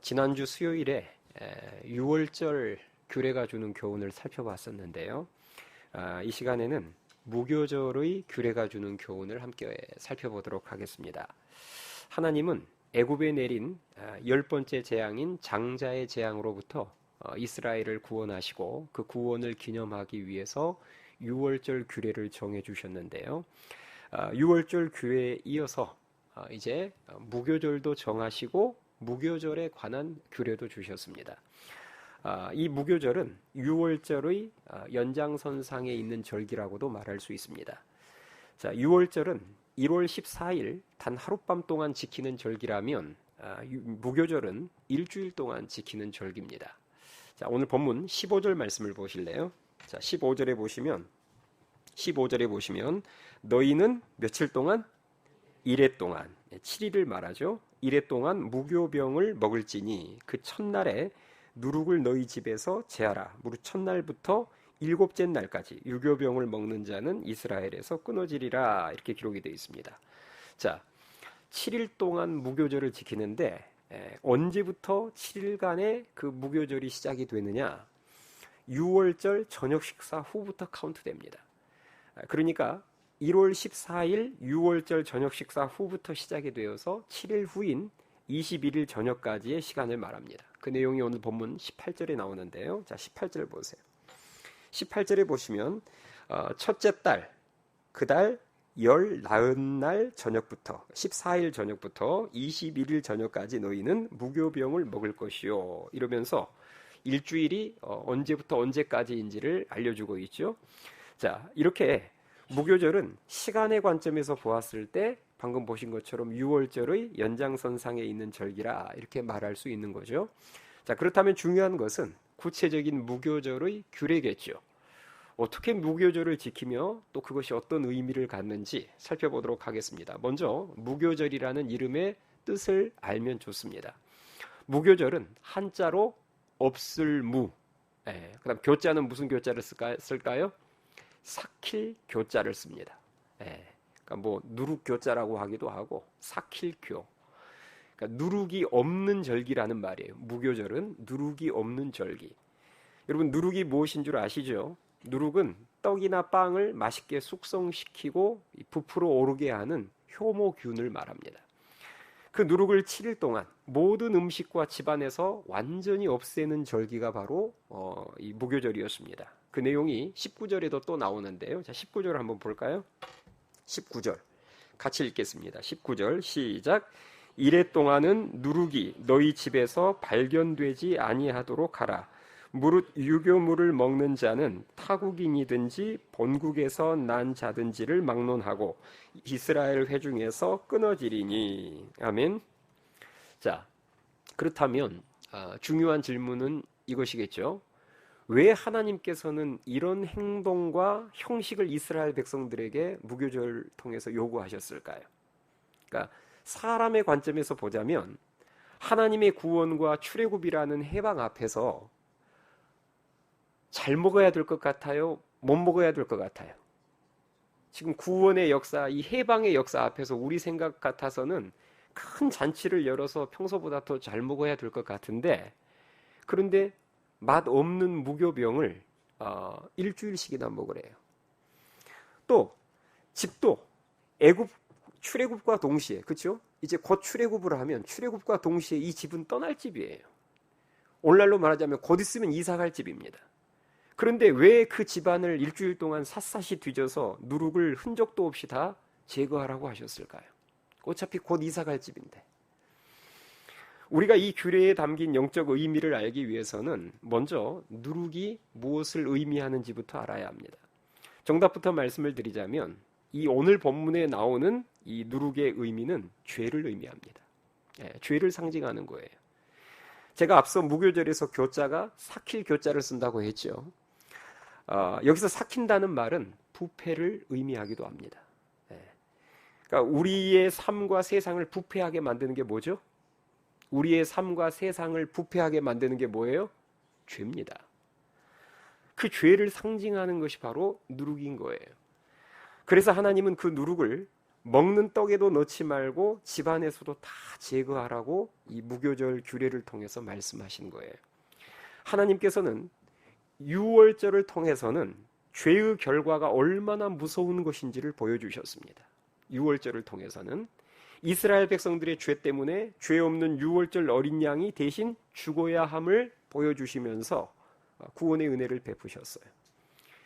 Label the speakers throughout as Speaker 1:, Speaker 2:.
Speaker 1: 지난주 수요일에 6월절 규례가 주는 교훈을 살펴봤었는데요. 이 시간에는 무교절의 규례가 주는 교훈을 함께 살펴보도록 하겠습니다. 하나님은 애굽에 내린 10번째 재앙인 장자의 재앙으로부터 이스라엘을 구원하시고 그 구원을 기념하기 위해서 6월절 규례를 정해 주셨는데요. 6월절 규례에 이어서 이제 무교절도 정하시고 무교절에 관한 규례도 주셨습니다. 이 무교절은 6월절의 연장선상에 있는 절기라고도 말할 수 있습니다. 자, 6월절은 1월 14일 단 하룻밤 동안 지키는 절기라면 무교절은 일주일 동안 지키는 절기입니다. 자, 오늘 본문 15절 말씀을 보실래요? 자, 15절에 보시면 너희는 며칠 동안? 1회 동안 7일을 말하죠. 1회 동안 무교병을 먹을지니 그 첫날에 누룩을 너희 집에서 제하라. 무릇 첫날부터 일곱째 날까지 유교병을 먹는 자는 이스라엘에서 끊어지리라. 이렇게 기록이 되어 있습니다. 자, 7일 동안 무교절을 지키는데 언제부터 7일간의 그 무교절이 시작이 되느냐? 6월절 저녁 식사 후부터 카운트됩니다. 그러니까 1월 14일 6월절 저녁 식사 후부터 시작이 되어서 7일 후인 21일 저녁까지의 시간을 말합니다. 그 내용이 오늘 본문 18절에 나오는데요. 자, 18절 보세요. 18절에 보시면 첫째 달, 그달 열 나흔 날 저녁부터 14일 저녁부터 21일 저녁까지 너희는 무교병을 먹을 것이요. 이러면서 일주일이 언제부터 언제까지인지를 알려주고 있죠. 자, 이렇게 무교절은 시간의 관점에서 보았을 때 방금 보신 것처럼 6월절의 연장선상에 있는 절기라 이렇게 말할 수 있는 거죠. 자, 그렇다면 중요한 것은 구체적인 무교절의 규례겠죠. 어떻게 무교절을 지키며 또 그것이 어떤 의미를 갖는지 살펴보도록 하겠습니다. 먼저 무교절이라는 이름의 뜻을 알면 좋습니다. 무교절은 한자로 없을 무, 그다음 교자는 무슨 교자를 쓸까요? 삭힐 교자를 씁니다. 그러니까 뭐 누룩 교자라고 하기도 하고 삭힐교. 그러니까 누룩이 없는 절기라는 말이에요. 무교절은 누룩이 없는 절기. 여러분 누룩이 무엇인 줄 아시죠? 누룩은 떡이나 빵을 맛있게 숙성시키고 부풀어 오르게 하는 효모균을 말합니다. 그 누룩을 7일 동안 모든 음식과 집안에서 완전히 없애는 절기가 바로 이 무교절이었습니다. 그 내용이 19절에도 또 나오는데요. 자, 19절 한번 볼까요? 19절 같이 읽겠습니다. 19절 시작. 이래 동안은 누룩이 너희 집에서 발견되지 아니하도록 하라. 무릇 유교물을 먹는 자는 타국인이든지 본국에서 난 자든지를 막론하고 이스라엘 회중에서 끊어지리니. 아멘. 자, 그렇다면 중요한 질문은 이것이겠죠. 왜 하나님께서는 이런 행동과 형식을 이스라엘 백성들에게 무교절을 통해서 요구하셨을까요? 그러니까 사람의 관점에서 보자면 하나님의 구원과 출애굽이라는 해방 앞에서 잘 먹어야 될 것 같아요? 못 먹어야 될 것 같아요? 지금 구원의 역사, 이 해방의 역사 앞에서 우리 생각 같아서는 큰 잔치를 열어서 평소보다 더 잘 먹어야 될 것 같은데, 그런데 맛 없는 무교병을 일주일씩이나 먹으래요. 또 집도 출애굽과 동시에, 그렇죠? 이제 곧 출애굽을 하면 출애굽과 동시에 이 집은 떠날 집이에요. 오늘날로 말하자면 곧 있으면 이사 갈 집입니다. 그런데 왜 그 집안을 일주일 동안 샅샅이 뒤져서 누룩을 흔적도 없이 다 제거하라고 하셨을까요? 어차피 곧 이사 갈 집인데. 우리가 이 규례에 담긴 영적 의미를 알기 위해서는 먼저 누룩이 무엇을 의미하는지부터 알아야 합니다. 정답부터 말씀을 드리자면 이 오늘 본문에 나오는 이 누룩의 의미는 죄를 의미합니다. 죄를 상징하는 거예요. 제가 앞서 무교절에서 교자가 삭힐 교자를 쓴다고 했죠. 여기서 삭힌다는 말은 부패를 의미하기도 합니다. 그러니까 우리의 삶과 세상을 부패하게 만드는 게 뭐죠? 우리의 삶과 세상을 부패하게 만드는 게 뭐예요? 죄입니다. 그 죄를 상징하는 것이 바로 누룩인 거예요. 그래서 하나님은 그 누룩을 먹는 떡에도 넣지 말고 집안에서도 다 제거하라고 이 무교절 규례를 통해서 말씀하신 거예요. 하나님께서는 유월절을 통해서는 죄의 결과가 얼마나 무서운 것인지를 보여주셨습니다. 유월절을 통해서는 이스라엘 백성들의 죄 때문에 죄 없는 유월절 어린 양이 대신 죽어야 함을 보여주시면서 구원의 은혜를 베푸셨어요.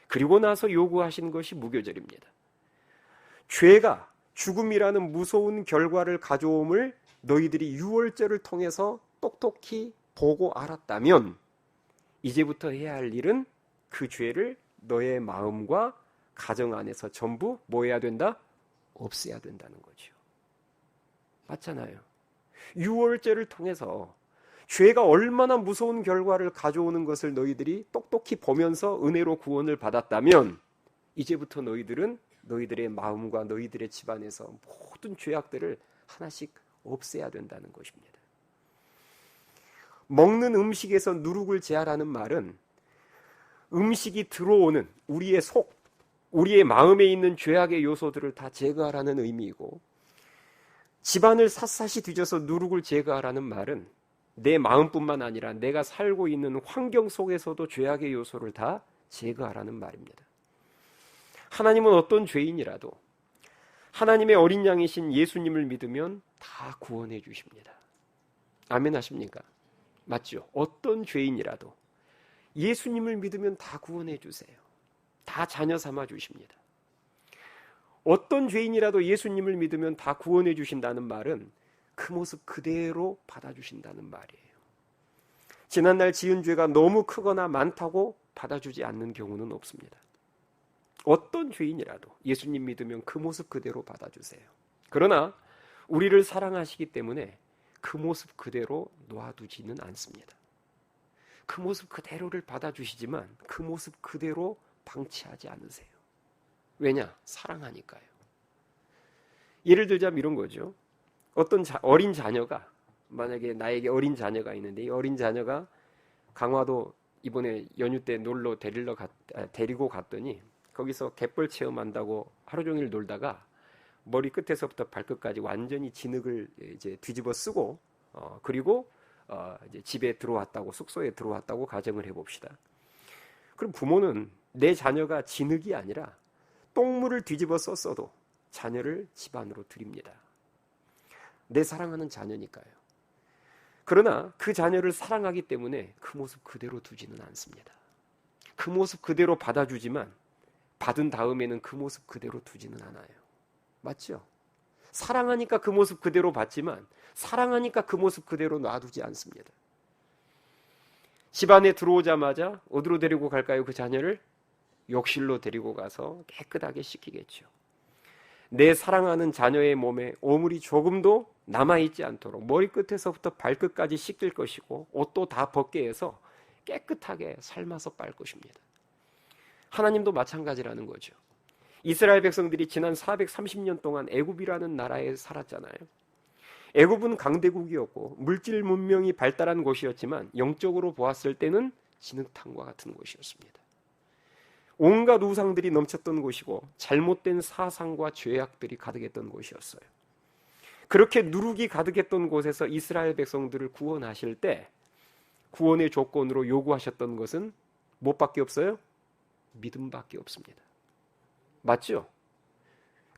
Speaker 1: 그리고 나서 요구하신 것이 무교절입니다. 죄가 죽음이라는 무서운 결과를 가져옴을 너희들이 유월절을 통해서 똑똑히 보고 알았다면 이제부터 해야 할 일은 그 죄를 너의 마음과 가정 안에서 전부 뭐 해야 된다? 없애야 된다는 거죠. 맞잖아요. 유월절을 통해서 죄가 얼마나 무서운 결과를 가져오는 것을 너희들이 똑똑히 보면서 은혜로 구원을 받았다면 이제부터 너희들은 너희들의 마음과 너희들의 집안에서 모든 죄악들을 하나씩 없애야 된다는 것입니다. 먹는 음식에서 누룩을 제하라는 말은 음식이 들어오는 우리의 속, 우리의 마음에 있는 죄악의 요소들을 다 제거하라는 의미이고, 집안을 샅샅이 뒤져서 누룩을 제거하라는 말은 내 마음뿐만 아니라 내가 살고 있는 환경 속에서도 죄악의 요소를 다 제거하라는 말입니다. 하나님은 어떤 죄인이라도 하나님의 어린 양이신 예수님을 믿으면 다 구원해 주십니다. 아멘 하십니까? 맞죠? 어떤 죄인이라도 예수님을 믿으면 다 구원해 주세요. 다 자녀 삼아 주십니다. 어떤 죄인이라도 예수님을 믿으면 다 구원해 주신다는 말은 그 모습 그대로 받아주신다는 말이에요. 지난날 지은 죄가 너무 크거나 많다고 받아주지 않는 경우는 없습니다. 어떤 죄인이라도 예수님 믿으면 그 모습 그대로 받아주세요. 그러나 우리를 사랑하시기 때문에 그 모습 그대로 놔두지는 않습니다. 그 모습 그대로를 받아주시지만 그 모습 그대로 방치하지 않으세요. 왜냐? 사랑하니까요. 예를 들자면 이런 거죠. 어떤 어린 자녀가, 만약에 나에게 어린 자녀가 있는데 이 어린 자녀가 강화도 이번에 연휴 때 놀러 데리고 갔더니 거기서 갯벌 체험한다고 하루 종일 놀다가 머리 끝에서부터 발끝까지 완전히 진흙을 이제 뒤집어 쓰고 그리고 이제 집에 들어왔다고, 숙소에 들어왔다고 가정을 해봅시다. 그럼 부모는 내 자녀가 진흙이 아니라 똥물을 뒤집어 썼어도 자녀를 집 안으로 들입니다. 내 사랑하는 자녀니까요. 그러나 그 자녀를 사랑하기 때문에 그 모습 그대로 두지는 않습니다. 그 모습 그대로 받아주지만 받은 다음에는 그 모습 그대로 두지는 않아요. 맞죠? 사랑하니까 그 모습 그대로 받지만 사랑하니까 그 모습 그대로 놔두지 않습니다. 집 안에 들어오자마자 어디로 데리고 갈까요? 그 자녀를 욕실로 데리고 가서 깨끗하게 씻기겠죠. 내 사랑하는 자녀의 몸에 오물이 조금도 남아있지 않도록 머리끝에서부터 발끝까지 씻길 것이고 옷도 다 벗게 해서 깨끗하게 삶아서 빨 것입니다. 하나님도 마찬가지라는 거죠. 이스라엘 백성들이 지난 430년 동안 애굽이라는 나라에 살았잖아요. 애굽은 강대국이었고 물질 문명이 발달한 곳이었지만 영적으로 보았을 때는 진흙탕과 같은 곳이었습니다. 온갖 우상들이 넘쳤던 곳이고 잘못된 사상과 죄악들이 가득했던 곳이었어요. 그렇게 누룩이 가득했던 곳에서 이스라엘 백성들을 구원하실 때 구원의 조건으로 요구하셨던 것은 무엇밖에 없어요? 믿음밖에 없습니다. 맞죠?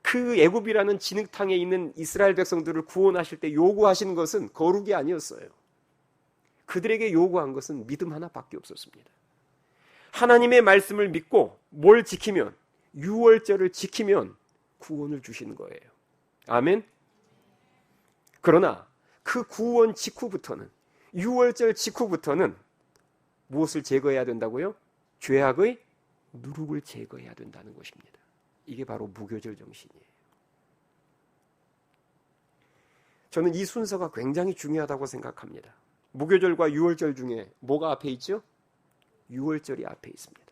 Speaker 1: 그 애굽이라는 진흙탕에 있는 이스라엘 백성들을 구원하실 때 요구하신 것은 거룩이 아니었어요. 그들에게 요구한 것은 믿음 하나밖에 없었습니다. 하나님의 말씀을 믿고 뭘 지키면, 유월절을 지키면 구원을 주시는 거예요. 아멘? 그러나 그 구원 직후부터는, 유월절 직후부터는 무엇을 제거해야 된다고요? 죄악의 누룩을 제거해야 된다는 것입니다. 이게 바로 무교절 정신이에요. 저는 이 순서가 굉장히 중요하다고 생각합니다. 무교절과 유월절 중에 뭐가 앞에 있죠? 유월절이 앞에 있습니다.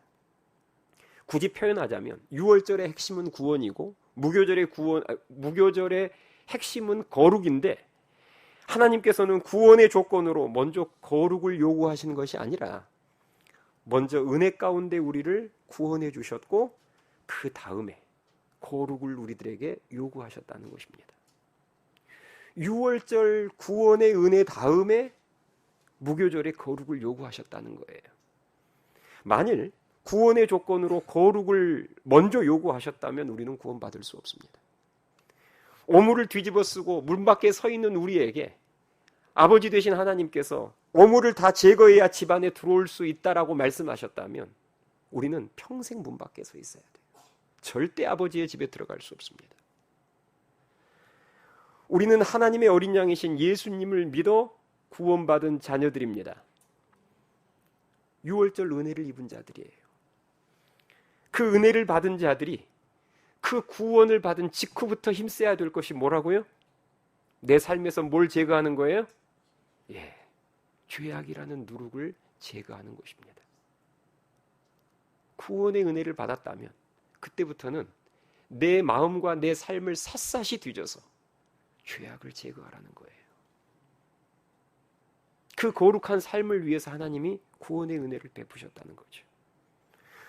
Speaker 1: 굳이 표현하자면 유월절의 핵심은 구원이고 무교절의 핵심은 거룩인데 하나님께서는 구원의 조건으로 먼저 거룩을 요구하시는 것이 아니라 먼저 은혜 가운데 우리를 구원해 주셨고 그 다음에 거룩을 우리들에게 요구하셨다는 것입니다. 6월절 구원의 은혜 다음에 무교절의 거룩을 요구하셨다는 거예요. 만일 구원의 조건으로 거룩을 먼저 요구하셨다면 우리는 구원받을 수 없습니다. 오물을 뒤집어 쓰고 문 밖에 서 있는 우리에게 아버지 되신 하나님께서 오물을 다 제거해야 집안에 들어올 수 있다라고 말씀하셨다면 우리는 평생 문 밖에 서 있어야 돼요. 절대 아버지의 집에 들어갈 수 없습니다. 우리는 하나님의 어린 양이신 예수님을 믿어 구원받은 자녀들입니다. 6월절 은혜를 입은 자들이에요. 그 은혜를 받은 자들이 그 구원을 받은 직후부터 힘써야 될 것이 뭐라고요? 내 삶에서 뭘 제거하는 거예요? 죄악이라는 누룩을 제거하는 것입니다. 구원의 은혜를 받았다면 그때부터는 내 마음과 내 삶을 샅샅이 뒤져서 죄악을 제거하라는 거예요. 그 거룩한 삶을 위해서 하나님이 구원의 은혜를 베푸셨다는 거죠.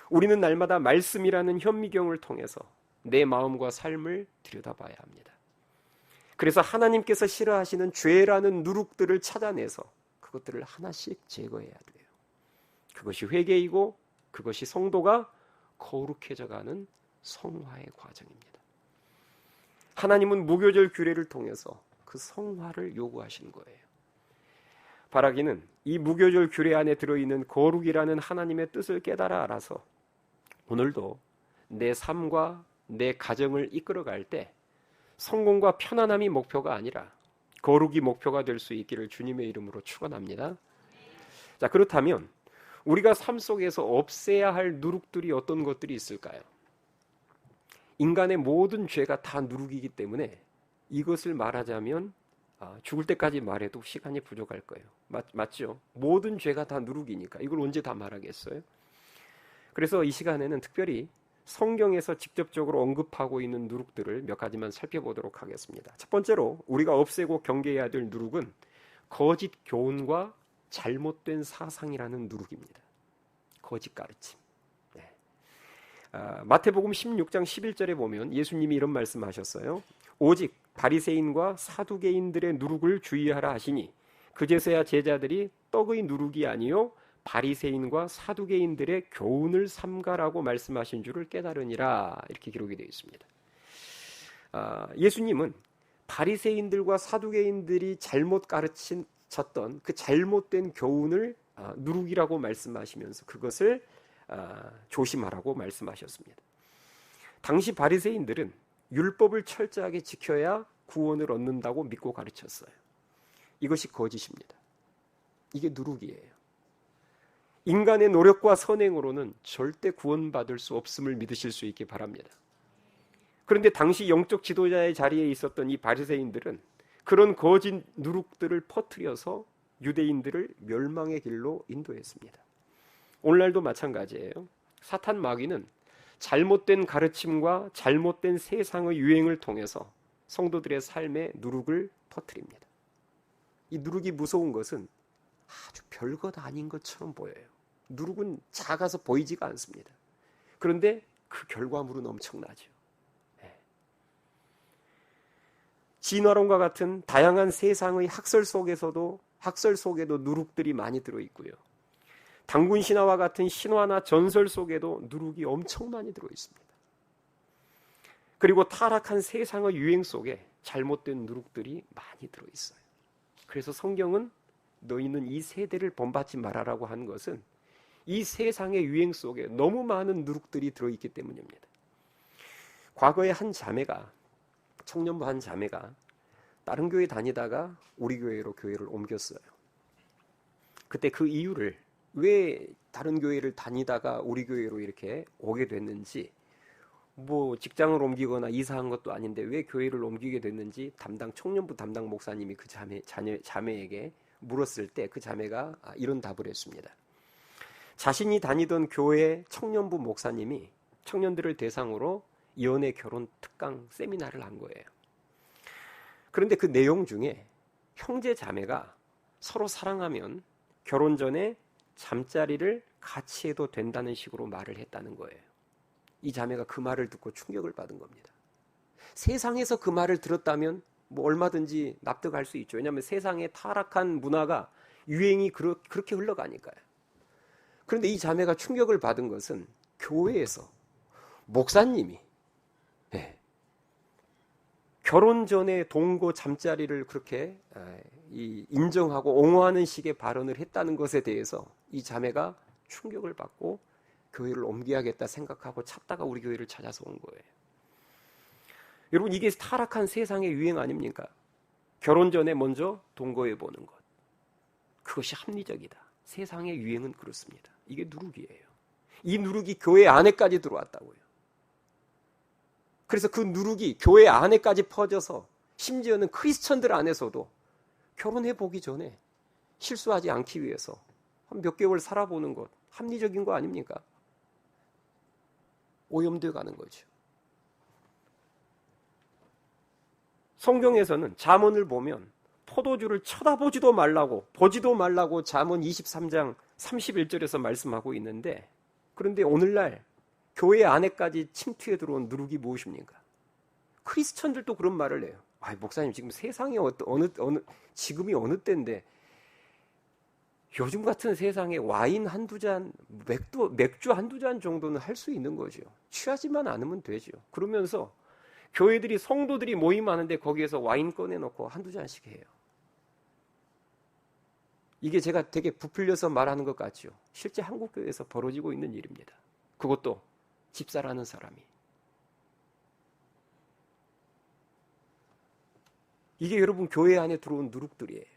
Speaker 1: 우리는 날마다 말씀이라는 현미경을 통해서 내 마음과 삶을 들여다봐야 합니다. 그래서 하나님께서 싫어하시는 죄라는 누룩들을 찾아내서 그것들을 하나씩 제거해야 돼요. 그것이 회개이고 그것이 성도가 거룩해져가는 성화의 과정입니다. 하나님은 무교절 규례를 통해서 그 성화를 요구하시는 거예요. 바라기는 이 무교절 규례 안에 들어있는 거룩이라는 하나님의 뜻을 깨달아 알아서 오늘도 내 삶과 내 가정을 이끌어갈 때 성공과 편안함이 목표가 아니라 거룩이 목표가 될 수 있기를 주님의 이름으로 축원합니다. 자, 그렇다면 우리가 삶 속에서 없애야 할 누룩들이 어떤 것들이 있을까요? 인간의 모든 죄가 다 누룩이기 때문에 이것을 말하자면 죽을 때까지 말해도 시간이 부족할 거예요. 맞죠? 모든 죄가 다 누룩이니까 이걸 언제 다 말하겠어요? 그래서 이 시간에는 특별히 성경에서 직접적으로 언급하고 있는 누룩들을 몇 가지만 살펴보도록 하겠습니다. 첫 번째로 우리가 없애고 경계해야 될 누룩은 거짓 교훈과 잘못된 사상이라는 누룩입니다. 거짓 가르침. 마태복음 16장 11절에 보면 예수님이 이런 말씀하셨어요. 오직 바리새인과 사두개인들의 누룩을 주의하라 하시니 그제서야 제자들이 떡의 누룩이 아니요 바리새인과 사두개인들의 교훈을 삼가라고 말씀하신 줄을 깨달으니라, 이렇게 기록이 되어 있습니다. 예수님은 바리새인들과 사두개인들이 잘못 가르쳤던 그 잘못된 교훈을 누룩이라고 말씀하시면서 그것을 조심하라고 말씀하셨습니다. 당시 바리새인들은 율법을 철저하게 지켜야 구원을 얻는다고 믿고 가르쳤어요. 이것이 거짓입니다. 이게 누룩이에요. 인간의 노력과 선행으로는 절대 구원받을 수 없음을 믿으실 수 있기 바랍니다. 그런데 당시 영적 지도자의 자리에 있었던 이 바리새인들은 그런 거짓 누룩들을 퍼뜨려서 유대인들을 멸망의 길로 인도했습니다. 오늘날도 마찬가지예요. 사탄 마귀는 잘못된 가르침과 잘못된 세상의 유행을 통해서 성도들의 삶에 누룩을 퍼뜨립니다. 이 누룩이 무서운 것은 아주 별것 아닌 것처럼 보여요. 누룩은 작아서 보이지가 않습니다. 그런데 그 결과물은 엄청나죠. 진화론과 같은 다양한 세상의 학설 속에도 누룩들이 많이 들어있고요. 단군 신화와 같은 신화나 전설 속에도 누룩이 엄청 많이 들어있습니다. 그리고 타락한 세상의 유행 속에 잘못된 누룩들이 많이 들어있어요. 그래서 성경은 너희는 이 세대를 본받지 말아라고 한 것은 이 세상의 유행 속에 너무 많은 누룩들이 들어있기 때문입니다. 과거에 청년부 한 자매가 다른 교회 다니다가 우리 교회로 교회를 옮겼어요. 그때 그 이유를, 왜 다른 교회를 다니다가 우리 교회로 이렇게 오게 됐는지, 직장을 옮기거나 이사한 것도 아닌데 왜 교회를 옮기게 됐는지 청년부 담당 목사님이 그 자매에게 물었을 때 그 자매가 이런 답을 했습니다. 자신이 다니던 교회 청년부 목사님이 청년들을 대상으로 연애 결혼 특강 세미나를 한 거예요. 그런데 그 내용 중에 형제 자매가 서로 사랑하면 결혼 전에 잠자리를 같이 해도 된다는 식으로 말을 했다는 거예요. 이 자매가 그 말을 듣고 충격을 받은 겁니다. 세상에서 그 말을 들었다면 뭐 얼마든지 납득할 수 있죠. 왜냐하면 세상의 타락한 문화가 유행이 그렇게 흘러가니까요. 그런데 이 자매가 충격을 받은 것은 교회에서 목사님이 결혼 전에 동거 잠자리를 그렇게 인정하고 옹호하는 식의 발언을 했다는 것에 대해서 이 자매가 충격을 받고 교회를 옮겨야겠다 생각하고 찾다가 우리 교회를 찾아서 온 거예요. 여러분, 이게 타락한 세상의 유행 아닙니까? 결혼 전에 먼저 동거해 보는 것. 그것이 합리적이다. 세상의 유행은 그렇습니다. 이게 누룩이에요. 이 누룩이 교회 안에까지 들어왔다고요. 그래서 그 누룩이 교회 안에까지 퍼져서 심지어는 크리스천들 안에서도 결혼해 보기 전에 실수하지 않기 위해서 한 몇 개월 살아보는 것 합리적인 거 아닙니까? 오염되어 가는 거죠. 성경에서는 잠언을 보면 포도주를 쳐다보지도 말라고 보지도 말라고 잠언 23장 31절에서 말씀하고 있는데, 그런데 오늘날 교회 안에까지 침투해 들어온 누룩이 무엇입니까? 크리스천들도 그런 말을 해요. 목사님, 지금 세상에 지금이 어느 때인데 요즘 같은 세상에 와인 한두 잔, 맥주 한두 잔 정도는 할 수 있는 거죠. 취하지만 않으면 되죠. 그러면서 교회들이 성도들이 모임하는데 거기에서 와인 꺼내놓고 한두 잔씩 해요. 이게 제가 되게 부풀려서 말하는 것 같죠. 실제 한국 교회에서 벌어지고 있는 일입니다. 그것도 집사라는 사람이. 이게 여러분 교회 안에 들어온 누룩들이에요.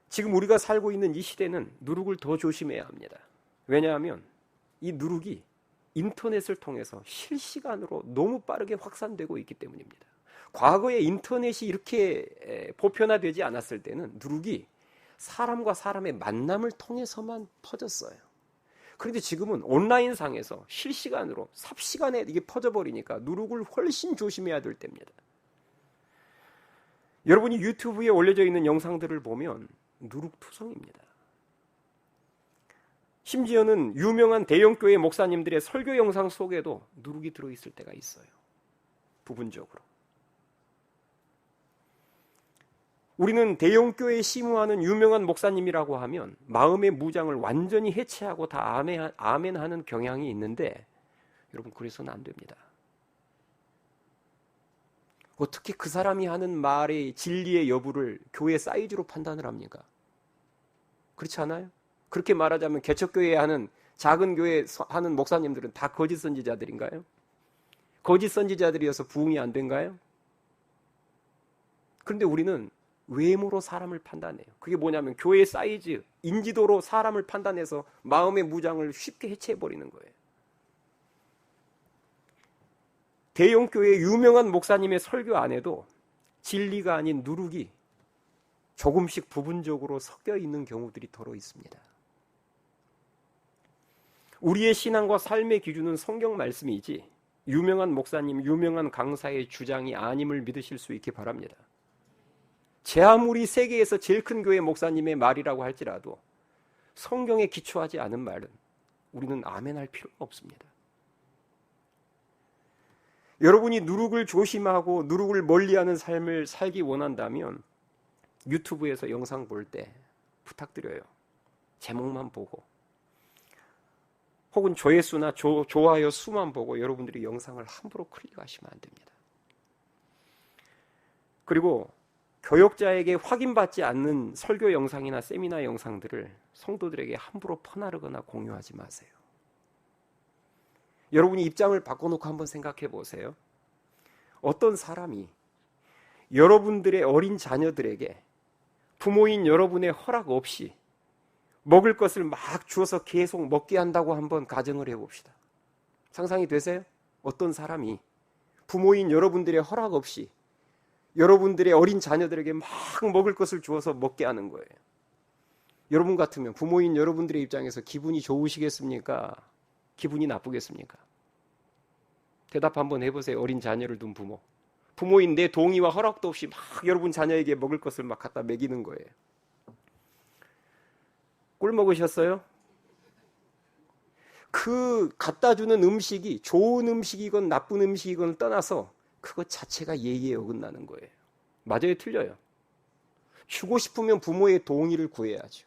Speaker 1: 지금 우리가 살고 있는 이 시대는 누룩을 더 조심해야 합니다. 왜냐하면 이 누룩이 인터넷을 통해서 실시간으로 너무 빠르게 확산되고 있기 때문입니다. 과거에 인터넷이 이렇게 보편화되지 않았을 때는 누룩이 사람과 사람의 만남을 통해서만 퍼졌어요. 그런데 지금은 온라인상에서 실시간으로 삽시간에 이게 퍼져버리니까 누룩을 훨씬 조심해야 될 때입니다. 여러분이 유튜브에 올려져 있는 영상들을 보면 누룩투성입니다. 심지어는 유명한 대형교회 목사님들의 설교 영상 속에도 누룩이 들어있을 때가 있어요. 부분적으로. 우리는 대형교회에 심우하는 유명한 목사님이라고 하면 마음의 무장을 완전히 해체하고 다 아멘하는 경향이 있는데, 여러분 그래서는 안 됩니다. 어떻게 그 사람이 하는 말의 진리의 여부를 교회 사이즈로 판단을 합니까? 그렇지 않아요? 그렇게 말하자면 개척교회에 하는 작은 교회 하는 목사님들은 다 거짓 선지자들인가요? 거짓 선지자들이어서 부흥이 안 된가요? 그런데 우리는 외모로 사람을 판단해요. 그게 뭐냐면 교회 사이즈, 인지도로 사람을 판단해서 마음의 무장을 쉽게 해체해버리는 거예요. 대형교회 유명한 목사님의 설교 안에도 진리가 아닌 누룩이 조금씩 부분적으로 섞여 있는 경우들이 더러 있습니다. 우리의 신앙과 삶의 기준은 성경 말씀이지 유명한 목사님, 유명한 강사의 주장이 아님을 믿으실 수 있기 바랍니다. 제 아무리 세계에서 제일 큰 교회 목사님의 말이라고 할지라도 성경에 기초하지 않은 말은 우리는 아멘할 필요가 없습니다. 여러분이 누룩을 조심하고 누룩을 멀리하는 삶을 살기 원한다면 유튜브에서 영상 볼 때 부탁드려요. 제목만 보고 혹은 조회수나 좋아요 수만 보고 여러분들이 영상을 함부로 클릭하시면 안 됩니다. 그리고 교역자에게 확인받지 않는 설교 영상이나 세미나 영상들을 성도들에게 함부로 퍼나르거나 공유하지 마세요. 여러분이 입장을 바꿔놓고 한번 생각해 보세요. 어떤 사람이 여러분들의 어린 자녀들에게 부모인 여러분의 허락 없이 먹을 것을 막 주어서 계속 먹게 한다고 한번 가정을 해봅시다. 상상이 되세요? 어떤 사람이 부모인 여러분들의 허락 없이 여러분들의 어린 자녀들에게 막 먹을 것을 주어서 먹게 하는 거예요. 여러분 같으면 부모인 여러분들의 입장에서 기분이 좋으시겠습니까? 기분이 나쁘겠습니까? 대답 한번 해보세요. 어린 자녀를 둔 부모. 부모인 내 동의와 허락도 없이 막 여러분 자녀에게 먹을 것을 막 갖다 먹이는 거예요. 꿀 먹으셨어요? 그 갖다 주는 음식이 좋은 음식이건 나쁜 음식이건 떠나서 그것 자체가 예의에 어긋나는 거예요. 맞아요, 틀려요? 주고 싶으면 부모의 동의를 구해야죠.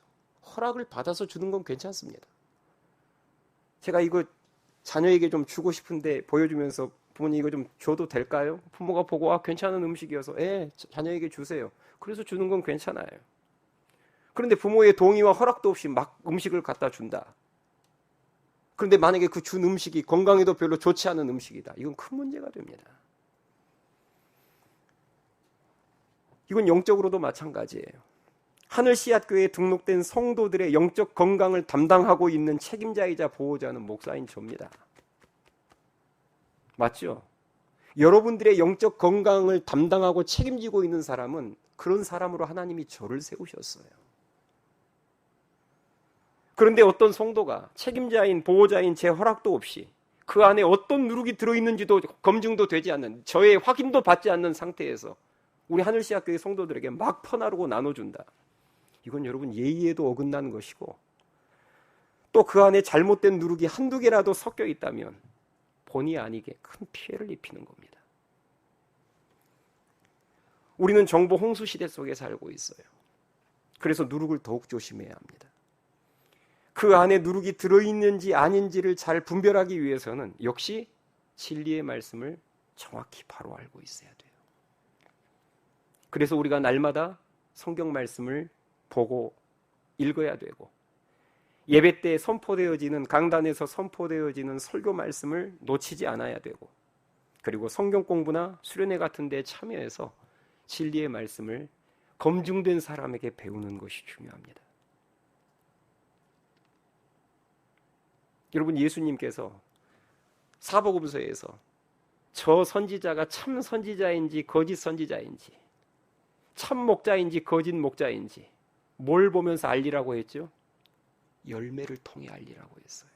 Speaker 1: 허락을 받아서 주는 건 괜찮습니다. 제가 이거 자녀에게 좀 주고 싶은데 보여주면서 부모님 이거 좀 줘도 될까요? 부모가 보고 괜찮은 음식이어서 자녀에게 주세요. 그래서 주는 건 괜찮아요. 그런데 부모의 동의와 허락도 없이 막 음식을 갖다 준다. 그런데 만약에 그 준 음식이 건강에도 별로 좋지 않은 음식이다. 이건 큰 문제가 됩니다. 이건 영적으로도 마찬가지예요. 하늘씨앗교회에 등록된 성도들의 영적 건강을 담당하고 있는 책임자이자 보호자는 목사인 저입니다. 맞죠? 여러분들의 영적 건강을 담당하고 책임지고 있는 사람은 그런 사람으로 하나님이 저를 세우셨어요. 그런데 어떤 성도가 책임자인 보호자인 제 허락도 없이 그 안에 어떤 누룩이 들어있는지도 검증도 되지 않는, 저의 확인도 받지 않는 상태에서 우리 하늘씨앗교회 성도들에게 막 퍼나르고 나눠준다. 이건 여러분 예의에도 어긋나는 것이고, 또 그 안에 잘못된 누룩이 한두 개라도 섞여 있다면 본의 아니게 큰 피해를 입히는 겁니다. 우리는 정보 홍수 시대 속에 살고 있어요. 그래서 누룩을 더욱 조심해야 합니다. 그 안에 누룩이 들어있는지 아닌지를 잘 분별하기 위해서는 역시 진리의 말씀을 정확히 바로 알고 있어야 돼요. 그래서 우리가 날마다 성경 말씀을 보고 읽어야 되고, 예배 때 선포되어지는, 강단에서 선포되어지는 설교 말씀을 놓치지 않아야 되고, 그리고 성경 공부나 수련회 같은 데 참여해서 진리의 말씀을 검증된 사람에게 배우는 것이 중요합니다. 여러분, 예수님께서 사복음서에서 저 선지자가 참 선지자인지 거짓 선지자인지, 참 목자인지 거짓 목자인지 뭘 보면서 알리라고 했죠? 열매를 통해 알리라고 했어요.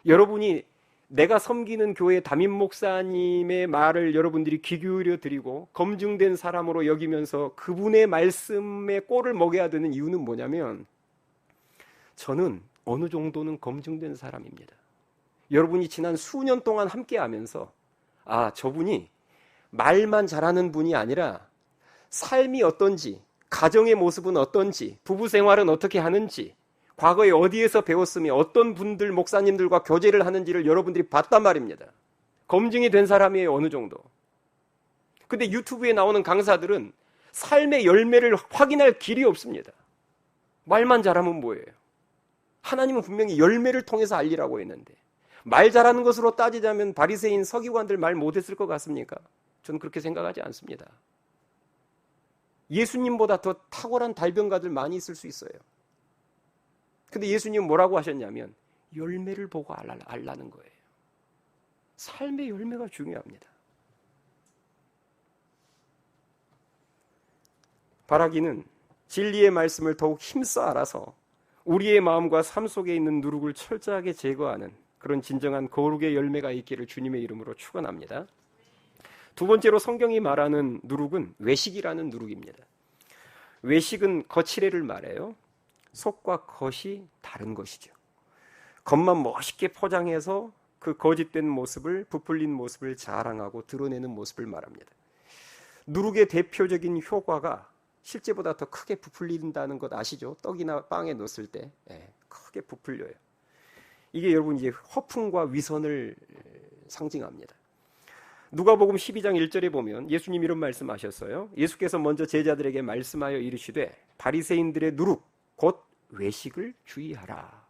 Speaker 1: 여러분이 내가 섬기는 교회 담임 목사님의 말을 여러분들이 귀 기울여 드리고 검증된 사람으로 여기면서 그분의 말씀에 꼴을 먹여야 되는 이유는 뭐냐면, 저는 어느 정도는 검증된 사람입니다. 여러분이 지난 수년 동안 함께 하면서 저분이 말만 잘하는 분이 아니라 삶이 어떤지, 가정의 모습은 어떤지, 부부 생활은 어떻게 하는지, 과거에 어디에서 배웠으며 어떤 분들 목사님들과 교제를 하는지를 여러분들이 봤단 말입니다. 검증이 된 사람이에요, 어느 정도. 근데 유튜브에 나오는 강사들은 삶의 열매를 확인할 길이 없습니다. 말만 잘하면 뭐예요? 하나님은 분명히 열매를 통해서 알리라고 했는데, 말 잘하는 것으로 따지자면 바리새인 서기관들 말 못했을 것 같습니까? 저는 그렇게 생각하지 않습니다. 예수님보다 더 탁월한 달변가들 많이 있을 수 있어요. 근데 예수님은 뭐라고 하셨냐면 열매를 보고 알라는 거예요. 삶의 열매가 중요합니다. 바라기는 진리의 말씀을 더욱 힘써 알아서 우리의 마음과 삶 속에 있는 누룩을 철저하게 제거하는 그런 진정한 거룩의 열매가 있기를 주님의 이름으로 축원합니다. 두 번째로 성경이 말하는 누룩은 외식이라는 누룩입니다. 외식은 거칠애를 말해요. 속과 겉이 다른 것이죠. 겉만 멋있게 포장해서 그 거짓된 모습을, 부풀린 모습을 자랑하고 드러내는 모습을 말합니다. 누룩의 대표적인 효과가 실제보다 더 크게 부풀린다는 것 아시죠? 떡이나 빵에 넣었을 때 크게 부풀려요. 이게 여러분 이제 허풍과 위선을 상징합니다. 누가복음 12장 1절에 보면 예수님 이런 말씀하셨어요. 예수께서 먼저 제자들에게 말씀하여 이르시되 바리새인들의 누룩 곧 외식을 주의하라.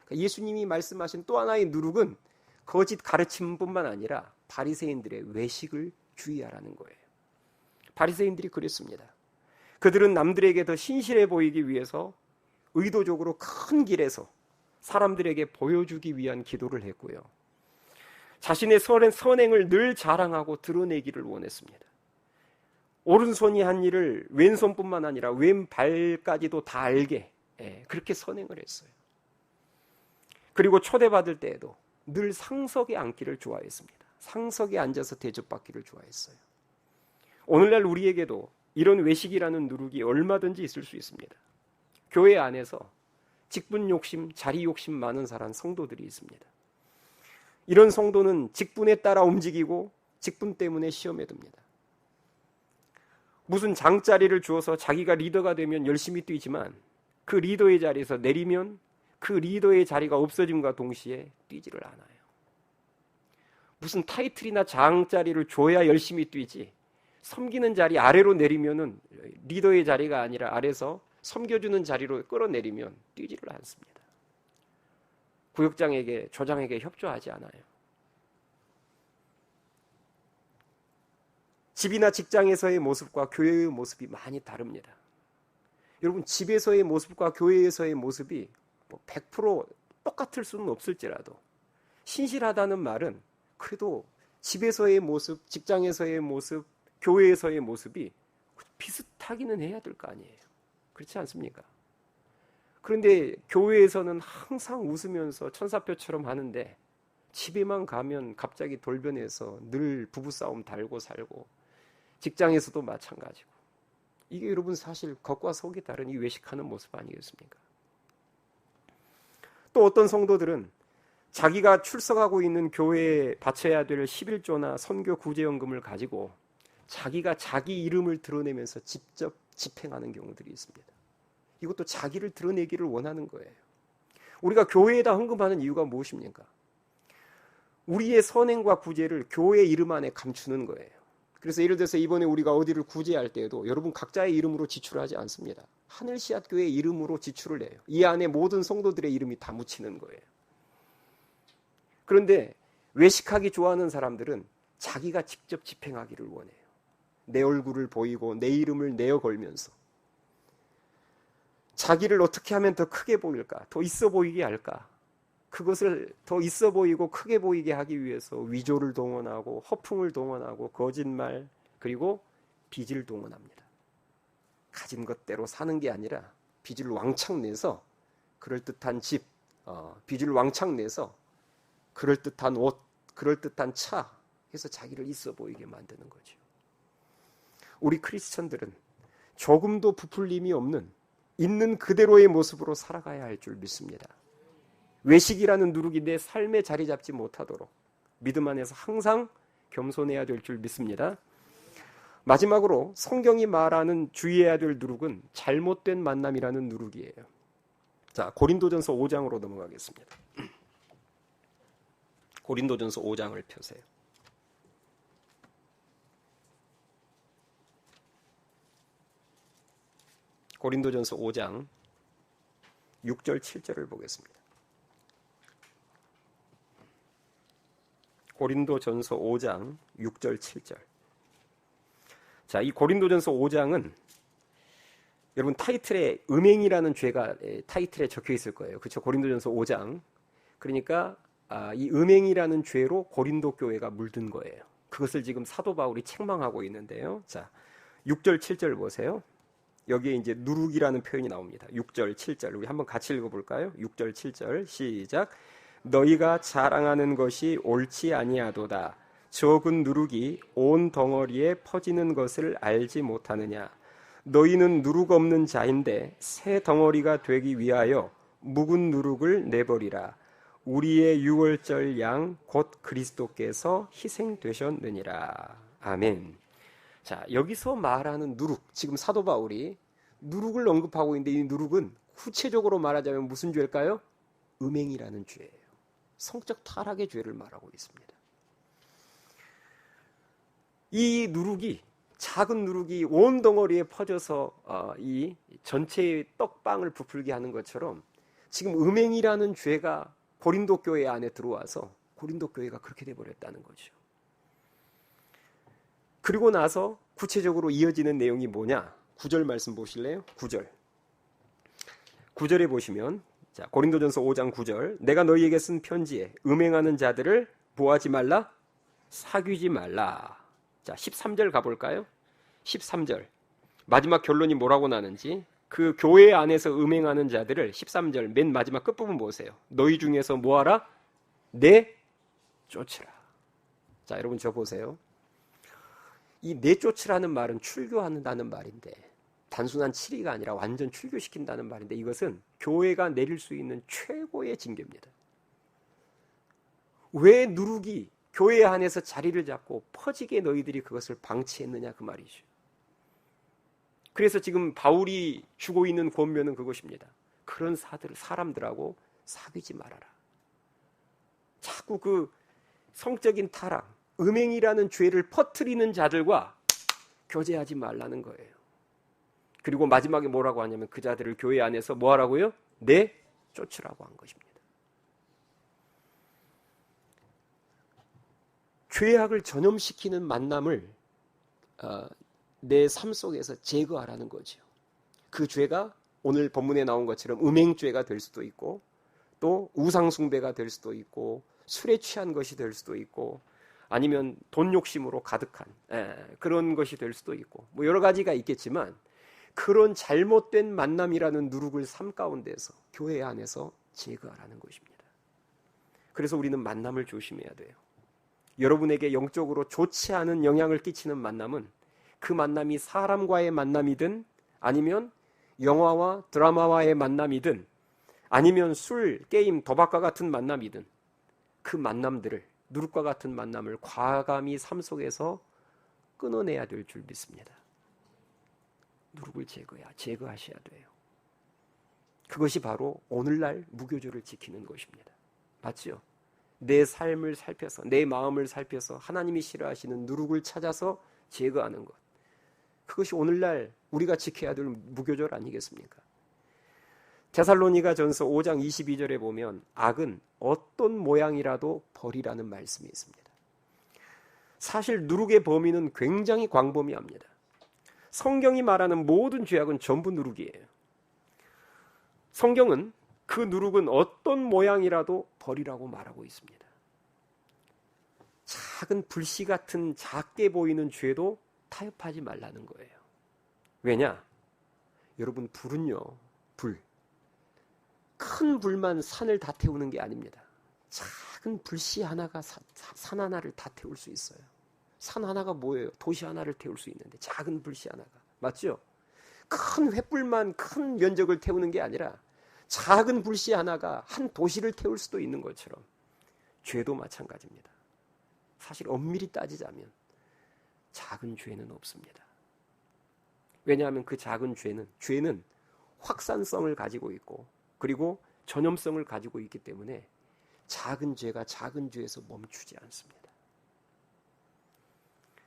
Speaker 1: 그러니까 예수님이 말씀하신 또 하나의 누룩은 거짓 가르침뿐만 아니라 바리새인들의 외식을 주의하라는 거예요. 바리새인들이 그랬습니다. 그들은 남들에게 더 신실해 보이기 위해서 의도적으로 큰 길에서 사람들에게 보여주기 위한 기도를 했고요. 자신의 선행을 늘 자랑하고 드러내기를 원했습니다. 오른손이 한 일을 왼손뿐만 아니라 왼발까지도 다 알게 그렇게 선행을 했어요. 그리고 초대받을 때에도 늘 상석에 앉기를 좋아했습니다. 상석에 앉아서 대접받기를 좋아했어요. 오늘날 우리에게도 이런 외식이라는 누룩이 얼마든지 있을 수 있습니다. 교회 안에서 직분 욕심, 자리 욕심 많은 사람 성도들이 있습니다. 이런 성도는 직분에 따라 움직이고 직분 때문에 시험에 듭니다. 무슨 장자리를 주어서 자기가 리더가 되면 열심히 뛰지만 그 리더의 자리에서 내리면 그 리더의 자리가 없어짐과 동시에 뛰지를 않아요. 무슨 타이틀이나 장자리를 줘야 열심히 뛰지, 섬기는 자리 아래로 내리면은 리더의 자리가 아니라 아래서 섬겨주는 자리로 끌어내리면 뛰지를 않습니다. 구역장에게, 조장에게 협조하지 않아요. 집이나 직장에서의 모습과 교회의 모습이 많이 다릅니다. 여러분, 집에서의 모습과 교회에서의 모습이 100% 똑같을 수는 없을지라도 신실하다는 말은 그래도 집에서의 모습, 직장에서의 모습, 교회에서의 모습이 비슷하기는 해야 될 거 아니에요. 그렇지 않습니까? 그런데 교회에서는 항상 웃으면서 천사표처럼 하는데 집에만 가면 갑자기 돌변해서 늘 부부싸움 달고 살고, 직장에서도 마찬가지고. 이게 여러분 사실 겉과 속이 다른 이 외식하는 모습 아니겠습니까? 또 어떤 성도들은 자기가 출석하고 있는 교회에 바쳐야 될 11조나 선교 구제연금을 가지고 자기가 자기 이름을 드러내면서 직접 집행하는 경우들이 있습니다. 이것도 자기를 드러내기를 원하는 거예요. 우리가 교회에다 헌금하는 이유가 무엇입니까? 우리의 선행과 구제를 교회 이름 안에 감추는 거예요. 그래서 예를 들어서 이번에 우리가 어디를 구제할 때에도 여러분 각자의 이름으로 지출하지 않습니다. 하늘씨앗교회 이름으로 지출을 해요. 이 안에 모든 성도들의 이름이 다 묻히는 거예요. 그런데 외식하기 좋아하는 사람들은 자기가 직접 집행하기를 원해요. 내 얼굴을 보이고 내 이름을 내어 걸면서 자기를 어떻게 하면 더 크게 보일까, 더 있어 보이게 할까, 그것을 더 있어 보이고 크게 보이게 하기 위해서 위조를 동원하고 허풍을 동원하고 거짓말, 그리고 빚을 동원합니다. 가진 것대로 사는 게 아니라 빚을 왕창 내서 그럴듯한 집, 빚을 왕창 내서 그럴듯한 옷, 그럴듯한 차 해서 자기를 있어 보이게 만드는 거죠. 우리 크리스천들은 조금도 부풀림이 없는 있는 그대로의 모습으로 살아가야 할 줄 믿습니다. 외식이라는 누룩이 내 삶에 자리 잡지 못하도록 믿음 안에서 항상 겸손해야 될 줄 믿습니다. 마지막으로 성경이 말하는 주의해야 될 누룩은 잘못된 만남이라는 누룩이에요. 자, 고린도전서 5장으로 넘어가겠습니다. 고린도전서 5장을 펴세요. 고린도전서 5장 6절 7절을 보겠습니다. 고린도전서 5장 6절 7절. 자, 이 고린도전서 5장은 여러분 타이틀에 음행이라는 죄가 타이틀에 적혀 있을 거예요. 그렇죠? 고린도전서 5장. 그러니까 이 음행이라는 죄로 고린도 교회가 물든 거예요. 그것을 지금 사도 바울이 책망하고 있는데요. 자, 6절 7절 보세요. 여기에 이제 누룩이라는 표현이 나옵니다. 6절 7절 우리 한번 같이 읽어볼까요? 6절 7절 시작. 너희가 자랑하는 것이 옳지 아니하도다. 적은 누룩이 온 덩어리에 퍼지는 것을 알지 못하느냐. 너희는 누룩 없는 자인데 새 덩어리가 되기 위하여 묵은 누룩을 내버리라. 우리의 유월절 양 곧 그리스도께서 희생되셨느니라. 아멘. 자, 여기서 말하는 누룩, 지금 사도 바울이 누룩을 언급하고 있는데 이 누룩은 구체적으로 말하자면 무슨 죄일까요? 음행이라는 죄예요. 성적 타락의 죄를 말하고 있습니다. 이 누룩이, 작은 누룩이 온 덩어리에 퍼져서 이 전체의 떡방을 부풀게 하는 것처럼 지금 음행이라는 죄가 고린도 교회 안에 들어와서 고린도 교회가 그렇게 돼버렸다는 거죠. 그리고 나서 구체적으로 이어지는 내용이 뭐냐? 9절 말씀 보실래요? 9절. 9절에 보시면 자, 고린도전서 5장 9절. 내가 너희에게 쓴 편지에 음행하는 자들을 뭐하지 말라? 사귀지 말라. 자, 13절 가볼까요? 13절. 마지막 결론이 뭐라고 나는지 그 교회 안에서 음행하는 자들을 13절 맨 마지막 끝부분 보세요. 너희 중에서 뭐하라? 내쫓으라. 자, 여러분 저 보세요. 이 내쫓으라는 말은 출교한다는 말인데 단순한 치리가 아니라 완전 출교시킨다는 말인데, 이것은 교회가 내릴 수 있는 최고의 징계입니다. 왜 누룩이 교회 안에서 자리를 잡고 퍼지게 너희들이 그것을 방치했느냐, 그 말이죠. 그래서 지금 바울이 주고 있는 권면은 그것입니다. 그런 사람들하고 사귀지 말아라. 자꾸 그 성적인 타락, 음행이라는 죄를 퍼뜨리는 자들과 교제하지 말라는 거예요. 그리고 마지막에 뭐라고 하냐면 그 자들을 교회 안에서 뭐 하라고요? 내쫓으라고 한 것입니다. 죄악을 전염시키는 만남을 내 삶 속에서 제거하라는 거죠. 그 죄가 오늘 본문에 나온 것처럼 음행죄가 될 수도 있고, 또 우상숭배가 될 수도 있고, 술에 취한 것이 될 수도 있고, 아니면 돈 욕심으로 가득한 그런 것이 될 수도 있고, 뭐 여러 가지가 있겠지만, 그런 잘못된 만남이라는 누룩을 삶 가운데서 교회 안에서 제거하라는 것입니다. 그래서 우리는 만남을 조심해야 돼요. 여러분에게 영적으로 좋지 않은 영향을 끼치는 만남은 그 만남이 사람과의 만남이든, 아니면 영화와 드라마와의 만남이든, 아니면 술, 게임, 도박과 같은 만남이든, 그 만남들을, 누룩과 같은 만남을 과감히 삶 속에서 끊어내야 될 줄 믿습니다. 누룩을 제거하셔야 돼요. 그것이 바로 오늘날 무교조를 지키는 것입니다. 맞죠? 내 삶을 살펴서, 내 마음을 살펴서 하나님이 싫어하시는 누룩을 찾아서 제거하는 것, 그것이 오늘날 우리가 지켜야 될 무교절 아니겠습니까? 데살로니가전서 5장 22절에 보면 악은 어떤 모양이라도 버리라는 말씀이 있습니다. 사실 누룩의 범위는 굉장히 광범위합니다. 성경이 말하는 모든 죄악은 전부 누룩이에요. 성경은 그 누룩은 어떤 모양이라도 버리라고 말하고 있습니다. 작은 불씨 같은 작게 보이는 죄도 타협하지 말라는 거예요. 왜냐? 여러분, 불은요, 큰 불만 산을 다 태우는 게 아닙니다. 작은 불씨 하나가 산 하나를 다 태울 수 있어요. 산 하나가 뭐예요? 도시 하나를 태울 수 있는데, 작은 불씨 하나가. 맞죠? 큰 횃불만 큰 면적을 태우는 게 아니라 작은 불씨 하나가 한 도시를 태울 수도 있는 것처럼 죄도 마찬가지입니다. 사실 엄밀히 따지자면 작은 죄는 없습니다. 왜냐하면 그 작은 죄는 확산성을 가지고 있고, 그리고 전염성을 가지고 있기 때문에 작은 죄가 작은 죄에서 멈추지 않습니다.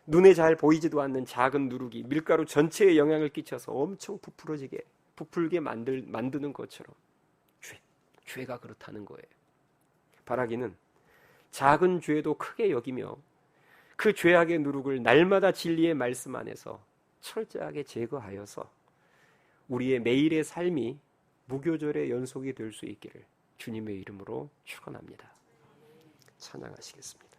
Speaker 1: 눈에 잘 보이지도 않는 작은 누룩이 밀가루 전체에 영향을 끼쳐서 엄청 부풀게 만드는 것처럼 죄가 그렇다는 거예요. 바라기는 작은 죄도 크게 여기며 그 죄악의 누룩을 날마다 진리의 말씀 안에서 철저하게 제거하여서 우리의 매일의 삶이 무교절의 연속이 될 수 있기를 주님의 이름으로 축원합니다. 찬양하시겠습니다.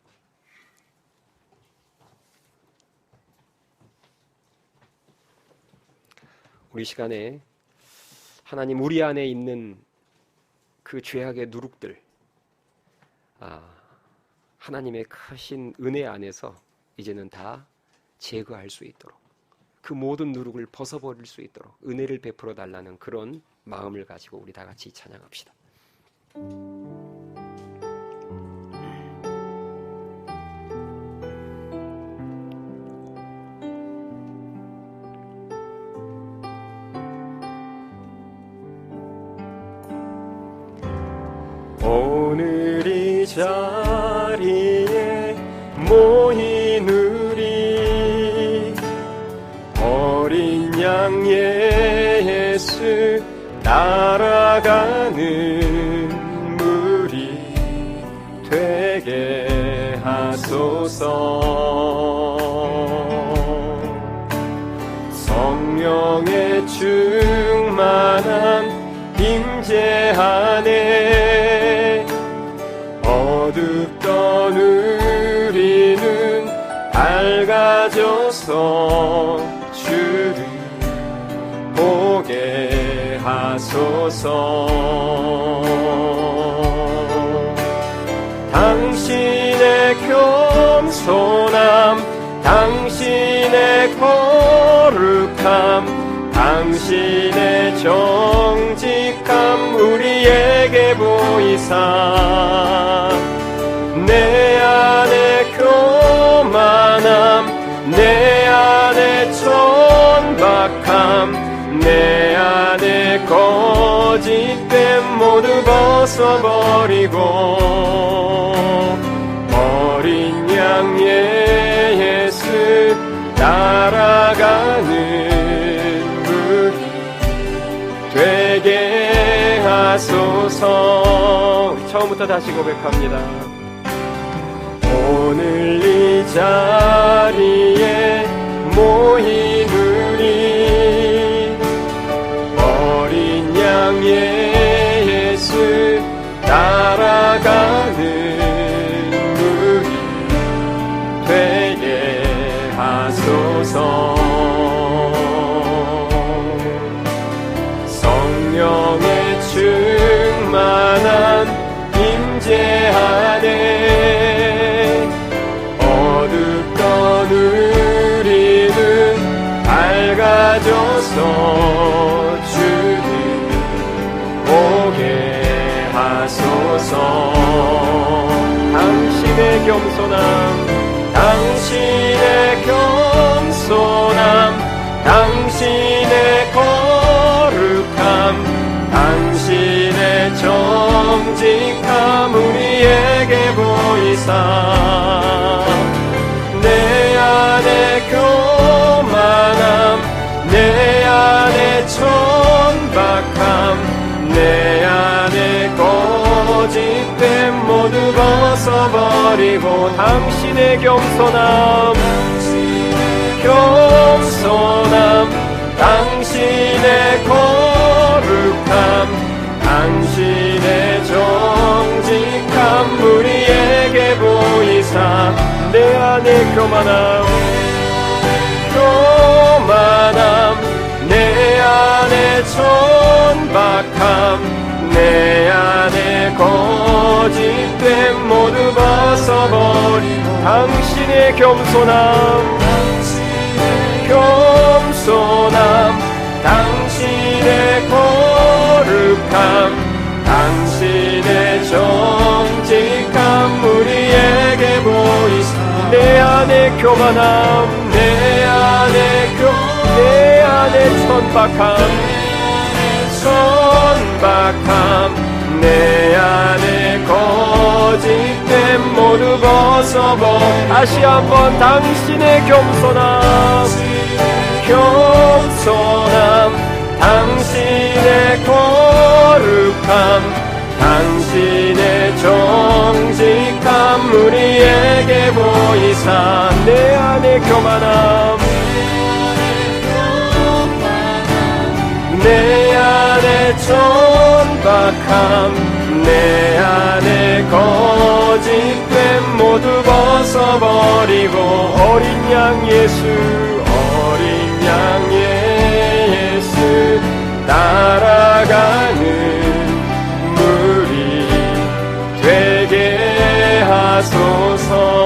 Speaker 1: 우리 시간에 하나님 우리 안에 있는 그 죄악의 누룩들, 하나님의 크신 은혜 안에서 이제는 다 제거할 수 있도록, 그 모든 누룩을 벗어버릴 수 있도록 은혜를 베풀어 달라는 그런 마음을 가지고 우리 다 같이 찬양합시다.
Speaker 2: 오늘 이 자리에 모인 우리 어린 양 예수 따라가는 무리 되게 하소서. 성령의 충만한 임재 안에 어둡던 우리는 밝아져서 주를 보게 하소서. 당신의 겸손함, 당신의 거룩함, 당신의 정직함 우리에게 보이사 내 안에 교만함 내 안에 천박함 내 안에 거짓됨 모두 벗어버리고 어린 양의 예수 따라가는 우리 되게 하소서.
Speaker 1: 우리 처음부터 다시 고백합니다.
Speaker 2: 오늘 이 자리에 모인 우리 어린 양의 예수 따라가는 우리 되게 하소서. 성령의 충만한 임재 안에 어둡던 우리는 밝아져서 주님 오게 하소서.
Speaker 1: 당신의 겸손함
Speaker 2: 당신의 겸손함 당신의 거룩함 당신의 정직함 우리에게 보이사 내 안에 교만함 내 안에 천박함 내 안에 거짓됨 모두 벗어버리고
Speaker 1: 당신의 겸손함
Speaker 2: 당신의 거룩함 당신의 정직함 우리에게 보이사
Speaker 1: 내 안에 교만함
Speaker 2: 내 안에 천박함 내 안에 거짓됨 모두 벗어버리고
Speaker 1: 당신의 겸손함
Speaker 2: 당신의 거룩함 당신의 정직함 우리에게 보이사
Speaker 1: 내 안에 교만함
Speaker 2: 내 안에
Speaker 1: 천박함
Speaker 2: 내 안에 거짓됨 모두 벗어버
Speaker 1: 다시 한번 당신의 겸손함
Speaker 2: 당신의 거룩함 당신의 정직함 우리에게 보이사
Speaker 1: 내 안에 교만함
Speaker 2: 내 안에 천박함 내 안에 거짓됨 모두 벗어버리고
Speaker 1: 어린 양 예수
Speaker 2: 어린 양의 예수 따라가는 우리 되게 하소서.